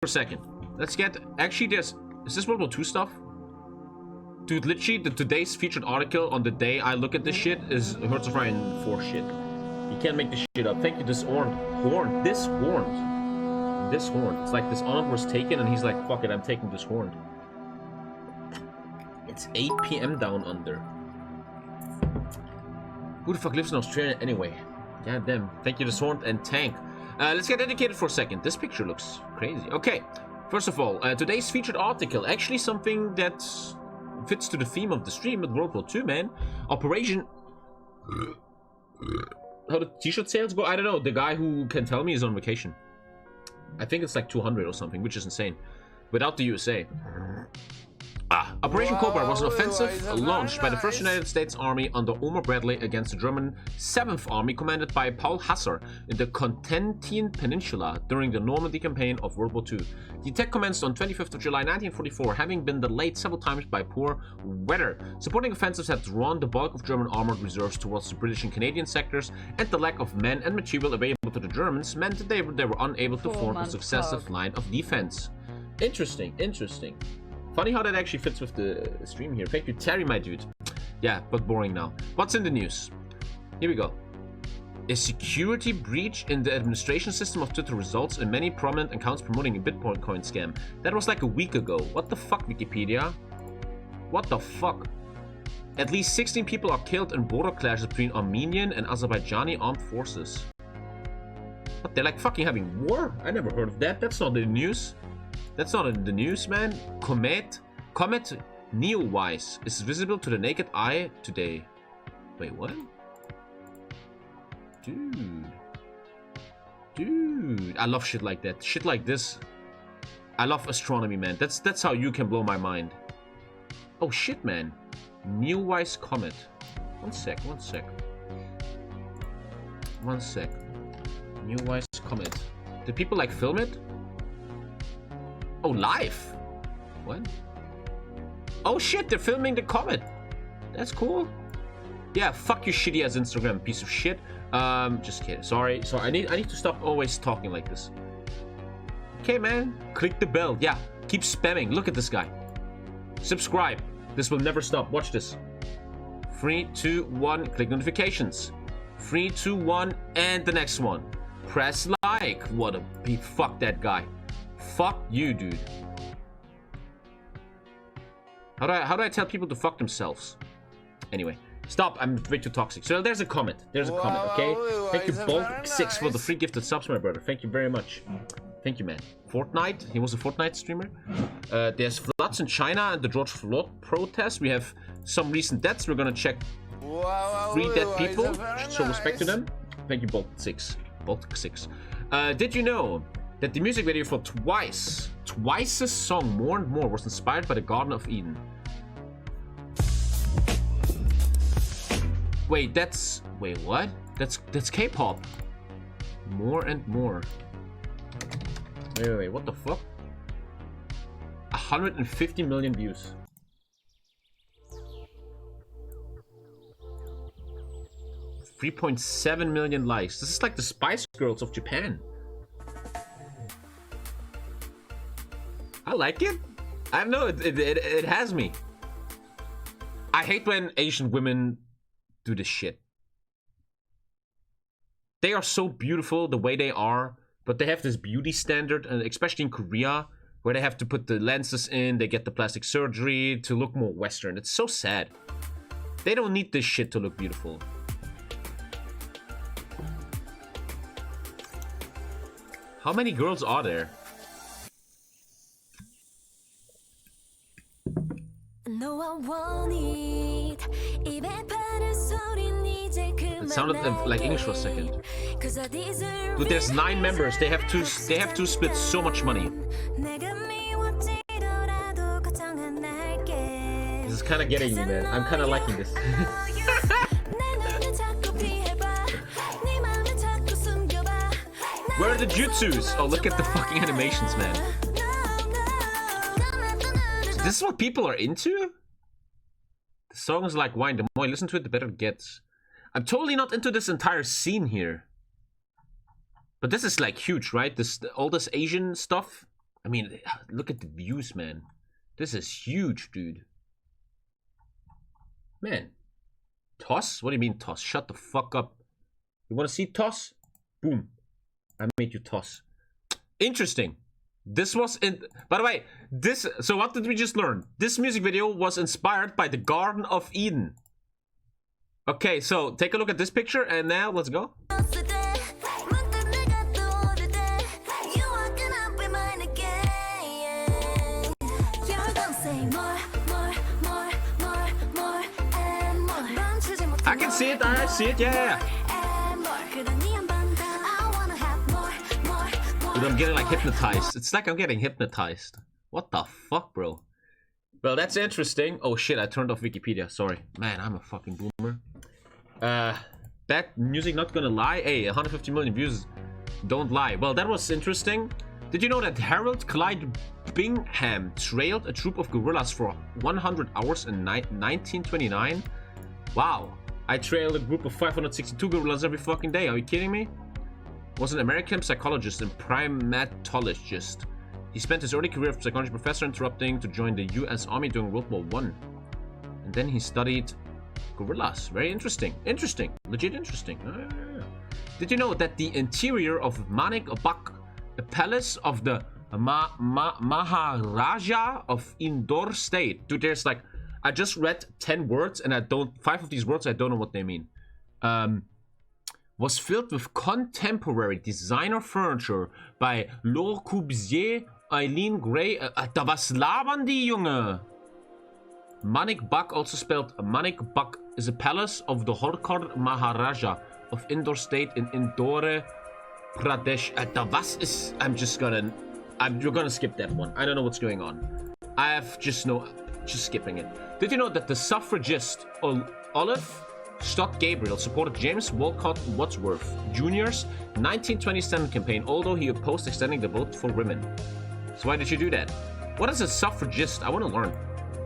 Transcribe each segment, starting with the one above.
a second. Let's get... Actually, there's... Is this World War II stuff? Dude, literally, today's featured article on the day I look at this shit is Hearts of Iron 4 shit. You can't make this shit up. Thank you, this horn. This horn. This horn. It's like this honor was taken and he's like, fuck it, I'm taking this horn. It's 8 PM down under. Who the fuck lives in Australia anyway? God damn. Thank you, this horn and tank. Let's get educated for a second. This picture looks crazy. Okay. First of all, today's featured article, actually something that fits to the theme of the stream with World War II, man. Operation... How the t-shirt sales go? I don't know. The guy who can tell me is on vacation. I think it's like 200 or something, which is insane. Without the USA. Operation Cobra was an offensive launched by the 1st United States Army under Omar Bradley against the German 7th Army commanded by Paul Hasser in the Cotentin Peninsula during the Normandy campaign of World War II. The attack commenced on 25th of July 1944, having been delayed several times by poor weather. Supporting offensives had drawn the bulk of German armored reserves towards the British and Canadian sectors, and the lack of men and material available to the Germans meant that they were unable to form a successive line of defense. Interesting, interesting. Funny how that actually fits with the stream here. Thank you, Terry, my dude. Yeah, but boring now. What's in the news? Here we go. A security breach in the administration system of Twitter results in many prominent accounts promoting a Bitcoin coin scam. That was like a week ago. What the fuck, Wikipedia? What the fuck? At least 16 people are killed in border clashes between Armenian and Azerbaijani armed forces. What, they're like fucking having war? I never heard of that. That's not in the news. That's not in the news, man. Comet Neowise is visible to the naked eye today. Wait, what? Dude, I love shit like that. Shit like this. I love astronomy, man. That's how you can blow my mind. Oh shit, man. Neowise comet. One sec. Neowise comet. Did people like film it? Oh, live? What? Oh shit, they're filming the comet. That's cool. Yeah, fuck you shitty ass Instagram, piece of shit. Just kidding. Sorry. I need to stop always talking like this. Okay, man. Click the bell. Yeah, keep spamming. Look at this guy. Subscribe. This will never stop. Watch this. 3, 2, 1. Click notifications. 3, 2, 1, and the next one. Press like. What a beat. Fuck that guy. Fuck you, dude. How do I tell people to fuck themselves? Anyway, stop. I'm way too toxic. So there's a comment. Okay? Thank you, Bulk6, for the free gifted subs, my brother. Thank you very much. Thank you, man. Fortnite. He was a Fortnite streamer. There's floods in China and the George Floyd protest. We have some recent deaths. We're gonna check 3 dead people. Show respect to them. Thank you, Bulk6. Did you know that the music video for Twice's song More and More was inspired by the Garden of Eden? Wait, what? That's K-pop. More and More. Wait, what the fuck? 150 million views. 3.7 million likes. This is like the Spice Girls of Japan. I like it. I don't know. It has me. I hate when Asian women do this shit. They are so beautiful the way they are, but they have this beauty standard, and especially in Korea, where they have to put the lenses in, they get the plastic surgery to look more Western. It's so sad. They don't need this shit to look beautiful. How many girls are there? It sounded like English for a second. Dude, there's 9 members. They have to split so much money. This is kind of getting me, man. I'm kind of liking this. Where are the jutsus? Oh, look at the fucking animations, man. So this is what people are into? The song is like wine. The more I listen to it, the better it gets. I'm totally not into this entire scene here. But this is like huge, right? All this Asian stuff. I mean, look at the views, man. This is huge, dude. Man. Toss? What do you mean toss? Shut the fuck up. You want to see toss? Boom. I made you toss. Interesting. This was in... By the way, this... So what did we just learn? This music video was inspired by the Garden of Eden. Okay, so take a look at this picture and now let's go. I can see it, I see it, yeah. Dude, I'm getting like hypnotized. It's like I'm getting hypnotized. What the fuck, bro? Well, that's interesting. Oh shit, I turned off Wikipedia. Sorry. Man, I'm a fucking boomer. That music not gonna lie. Hey, 150 million views don't lie. Well, that was interesting. Did you know that Harold Clyde Bingham trailed a troop of gorillas for 100 hours in 1929? Wow. I trailed a group of 562 gorillas every fucking day. Are you kidding me? Was an American psychologist and primatologist. He spent his early career as a psychology professor, interrupting to join the US Army during World War I. And then he studied gorillas. Very interesting. Interesting. Legit interesting. Did you know that the interior of Manik Bak, the palace of the Maharaja of Indore State? Dude, there's like... I just read 10 words and 5 of these words I don't know what they mean. Was filled with contemporary designer furniture by Le Corbusier, Eileen Gray. Da was labern die, Junge? Manik Bak, also spelled Manik Bak, is a palace of the Holkar Maharaja of Indore State in Indore, Pradesh. Da was is... You're gonna skip that one. I don't know what's going on. I have just skipping it. Did you know that the suffragist Olive Stott Gabriel supported James Wolcott Wadsworth Jr.'s 1927 campaign, although he opposed extending the vote for women? So why did you do that? What is a suffragist? I want to learn.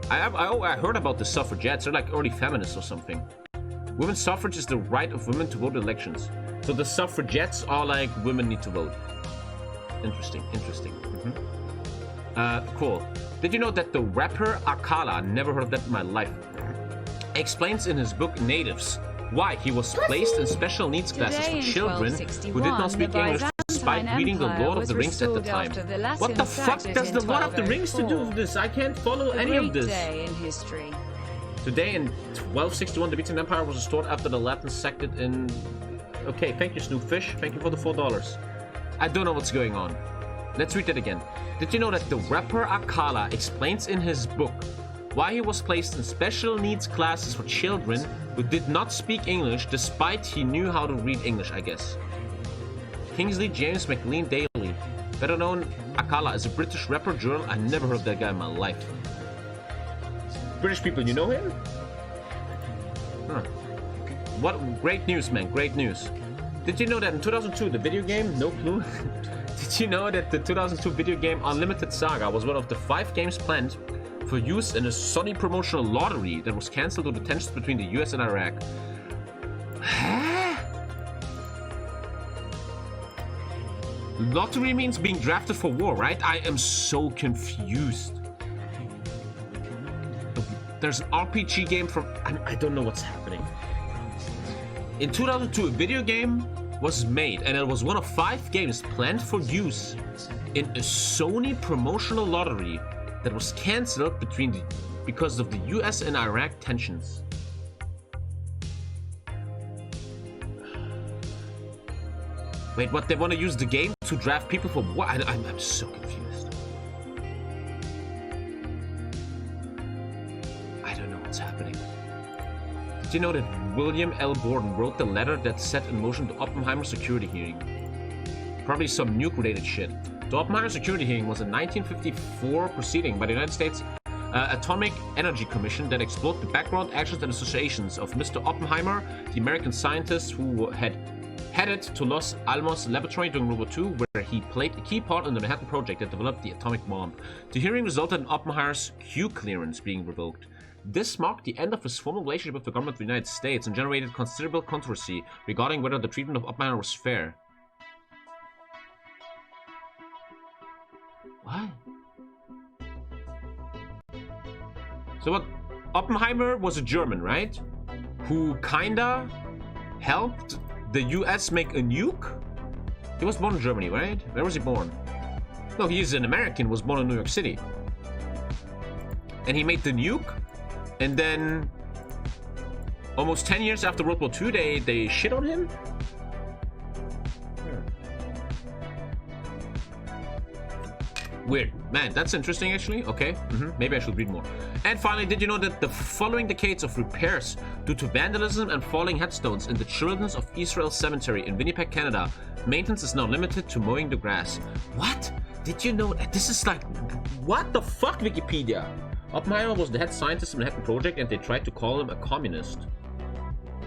I heard about the suffragettes. They're like early feminists or something. Women's suffrage is the right of women to vote in elections. So the suffragettes are like women need to vote. Interesting. Cool. Did you know that the rapper Akala, never heard of that in my life, explains in his book Natives why he was placed in special needs classes for children who did not speak English despite reading the Lord of the Rings at the time? What the fuck does the Lord of the Rings to do with this? I can't follow any of this. Day in history. Today in 1261, the Byzantine Empire was restored after the Latins sacked it in... Okay, thank you, Snoopfish. Thank you for the $4. I don't know what's going on. Let's read that again. Did you know that the rapper Akala explains in his book why he was placed in special needs classes for children who did not speak English despite he knew how to read English, I guess? Kingsley James McLean Daly, better known Akala, is a British rapper journal. I never heard of that guy in my life. British people, you know him? Huh. What great news, man, great news. Did you know that in 2002 the video game, no clue? Did you know that the 2002 video game Unlimited Saga was one of the 5 games planned for use in a Sony promotional lottery that was cancelled due to tensions between the US and Iraq? Lottery means being drafted for war, right? I am so confused. There's an RPG game from... I don't know what's happening. In 2002, a video game was made, and it was one of 5 games planned for use in a Sony promotional lottery that was cancelled because of the US and Iraq tensions. Wait, what? They want to use the game to draft people for what? I'm so confused. I don't know what's happening. Did you know that William L. Borden wrote the letter that set in motion the Oppenheimer security hearing? Probably some nuke-related shit. The Oppenheimer security hearing was a 1954 proceeding by the United States Atomic Energy Commission that explored the background, actions, and associations of Mr. Oppenheimer, the American scientist who had headed to Los Alamos Laboratory during World War II, where he played a key part in the Manhattan Project that developed the atomic bomb. The hearing resulted in Oppenheimer's Q clearance being revoked. This marked the end of his formal relationship with the government of the United States and generated considerable controversy regarding whether the treatment of Oppenheimer was fair. What? What? So what? Oppenheimer was a German, right? Who kinda helped the US make a nuke? He was born in Germany, right? Where was he born? No, he is an American, was born in New York City. And he made the nuke, and then almost 10 years after World War II, they shit on him? Weird. Man, that's interesting, actually. Okay, maybe I should read more. And finally, did you know that the following decades of repairs due to vandalism and falling headstones in the Children's of Israel Cemetery in Winnipeg, Canada, maintenance is now limited to mowing the grass? What? Did you know that? This is like... What the fuck, Wikipedia? Oppenheimer was the head scientist in the Manhattan Project, and they tried to call him a communist.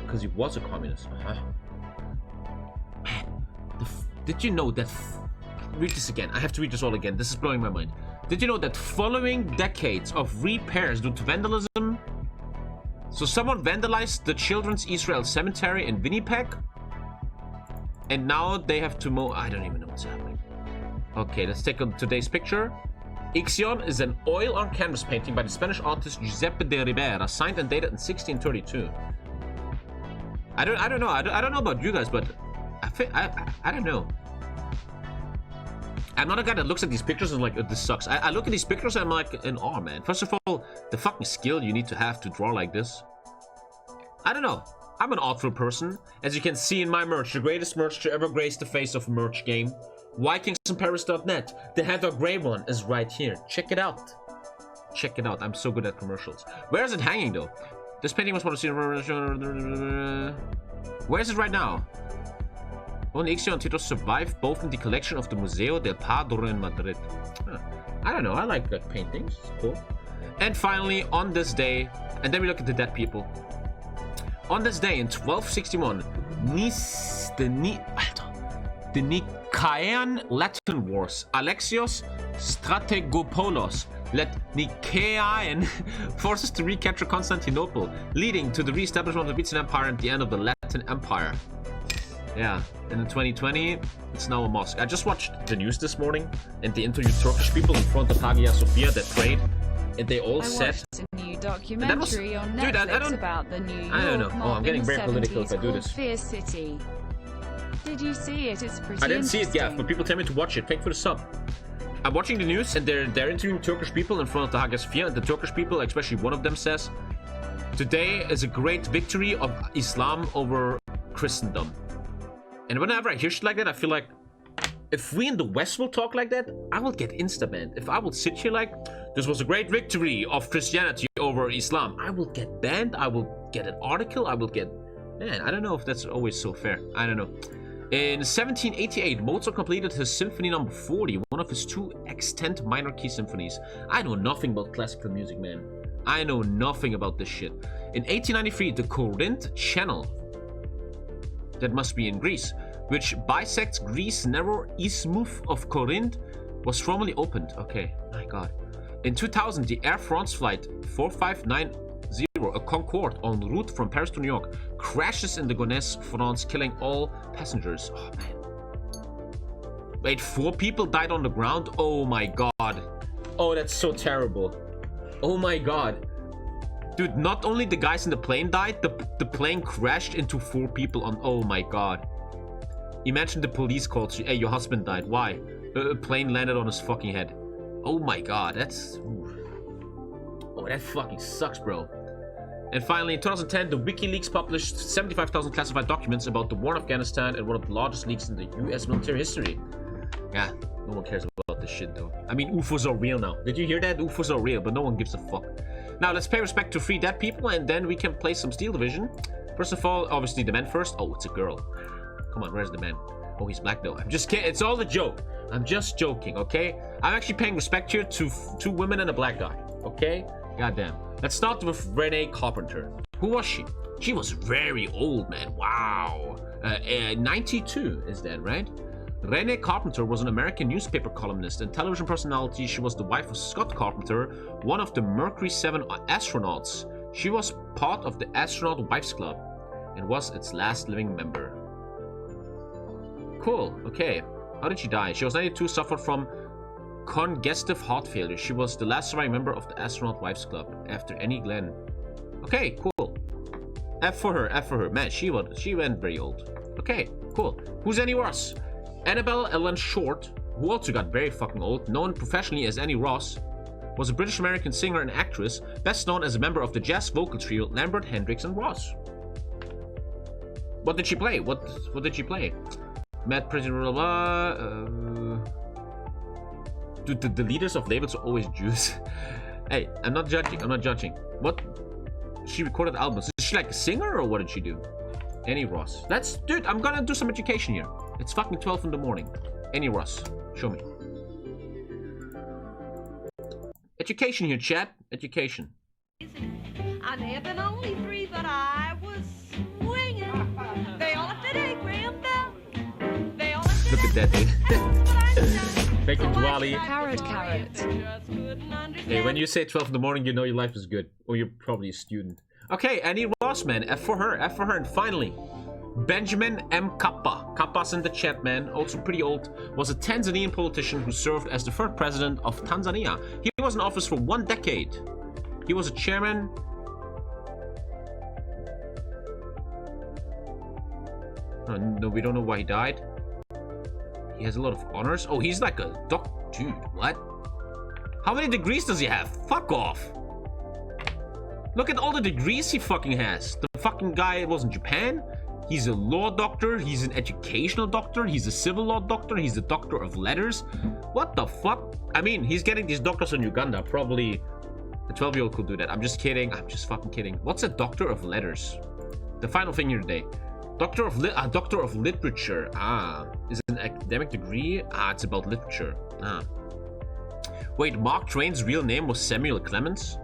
Because he was a communist. Man, did you know that... Read this again. I have to read this all again. This is blowing my mind. Did you know that following decades of repairs due to vandalism... So someone vandalized the Children's Israel Cemetery in Winnipeg? And now they have to mow... I don't even know what's happening. Okay, let's take today's picture. Ixion is an oil-on canvas painting by the Spanish artist Giuseppe de Ribera, signed and dated in 1632. I don't know. I don't know about you guys, but I don't know. I'm not a guy that looks at these pictures and like, this sucks. I look at these pictures and I'm like, in awe, man. First of all, the fucking skill you need to have to draw like this. I don't know. I'm an artful person. As you can see in my merch, the greatest merch to ever grace the face of a merch game. VikingsInParis.net. The Heather Gray one is right here. Check it out. Check it out. I'm so good at commercials. Where is it hanging, though? This painting was one of the... Where is it right now? Only Ixion titles survive both in the collection of the Museo del Prado in Madrid. Huh. I don't know, I like paintings. It's cool. And finally, on this day, and then we look at the dead people. On this day in 1261, the Nicaean Latin Wars, Alexios Strategopoulos led Nicaean forces to recapture Constantinople, leading to the re-establishment of the Byzantine Empire and the end of the Latin Empire. Yeah, and in 2020, it's now a mosque. I just watched the news this morning, and they interviewed Turkish people in front of Hagia Sophia that prayed, and they all said... I watched a new documentary on Netflix about the New York I don't know. Oh, I'm getting very political if I do this. Fear City. Did you see it? It's pretty I didn't see it yet, but people tell me to watch it. Thank you for the sub. I'm watching the news, and they're interviewing Turkish people in front of the Hagia Sophia, and the Turkish people, especially one of them, says, "Today is a great victory of Islam over Christendom." And whenever I hear shit like that, I feel like if we in the West will talk like that, I will get insta-banned. If I will sit here like, this was a great victory of Christianity over Islam, I will get banned, I will get an article, I will get... Man, I don't know if that's always so fair. I don't know. In 1788, Mozart completed his Symphony No. 40, one of his 2 extant minor key symphonies. I know nothing about classical music, man. I know nothing about this shit. In 1893, the Corinth Channel, that must be in Greece, which bisects Greece's narrow isthmus of Corinth, was formally opened. Okay, my god. In 2000, the Air France flight 4590, a Concorde en route from Paris to New York, crashes in the Gonesse, France, killing all passengers. Oh man. Wait, 4 people died on the ground? Oh my god. Oh, that's so terrible. Oh my god. Dude, not only the guys in the plane died, the plane crashed into 4 people on... Oh my god. Imagine the police calls you, hey, your husband died. Why? A plane landed on his fucking head. Oh my god, that's... Oh, that fucking sucks, bro. And finally, in 2010, the WikiLeaks published 75,000 classified documents about the war in Afghanistan and one of the largest leaks in the US military history. Yeah, no one cares about this shit, though. I mean, UFOs are real now. Did you hear that? UFOs are real, but no one gives a fuck. Now, let's pay respect to 3 dead people, and then we can play some Steel Division. First of all, obviously, the man first. Oh, it's a girl. Come on, where's the man? Oh, he's black, though. I'm just kidding. It's all a joke. I'm just joking, okay? I'm actually paying respect here to 2 women and a black guy, okay? Goddamn. Let's start with Renee Carpenter. Who was she? She was very old, man. Wow. 92 is that, right? Renee Carpenter was an American newspaper columnist and television personality. She was the wife of Scott Carpenter, one of the Mercury 7 astronauts. She was part of the Astronaut Wives Club and was its last living member. Cool, okay. How did she die? She was 92, suffered from congestive heart failure. She was the last surviving member of the Astronaut Wives Club after Annie Glenn. Okay, cool. F for her, F for her. Man, she went very old. Okay, cool. Who's Annie Ross? Annabelle Ellen Short, who also got very fucking old, known professionally as Annie Ross, was a British-American singer and actress, best known as a member of the jazz vocal trio Lambert, Hendricks, and Ross. What did she play? What did she play? Mad President, dude, the leaders of labels are always Jews. Hey, I'm not judging. What? She recorded albums. Is she like a singer or what did she do? Annie Ross. Dude, I'm gonna do some education here. It's fucking 12 in the morning. Annie Ross. Show me. Education here, chat. Education. I never been only 3, but I was swinging. They all left at 8 grand bell. They all left. Look at that, dude. Thank you, Dwali. Carrot. Hey, when you say 12 in the morning, you know your life is good. Or you're probably a student. Okay, Annie Ross, man. F for her. F for her. And finally, Benjamin M. Kappa. Kappa's in the chat, man. Also pretty old. Was a Tanzanian politician who served as the first president of Tanzania. He was in office for 1 decade. He was a chairman. No, we don't know why he died. He has a lot of honors. Oh, he's like a dude, what? How many degrees does he have? Fuck off. Look at all the degrees he fucking has. The fucking guy was in Japan. He's a law doctor. He's an educational doctor. He's a civil law doctor. He's a doctor of letters. What the fuck? I mean, he's getting these doctors in Uganda. Probably a 12-year-old could do that. I'm just kidding. I'm just fucking kidding. What's a doctor of letters? The final thing here today. Doctor of literature. Is it an academic degree? It's about literature. Wait, Mark Twain's real name was Samuel Clemens?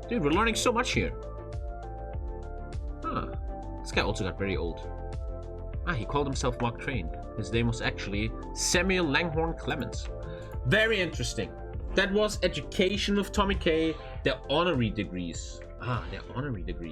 Dude, we're learning so much here. This guy also got very old. He called himself Mark Twain. His name was actually Samuel Langhorne Clemens. Very interesting. That was education with TommyKay. Their honorary degrees. Their honorary degrees.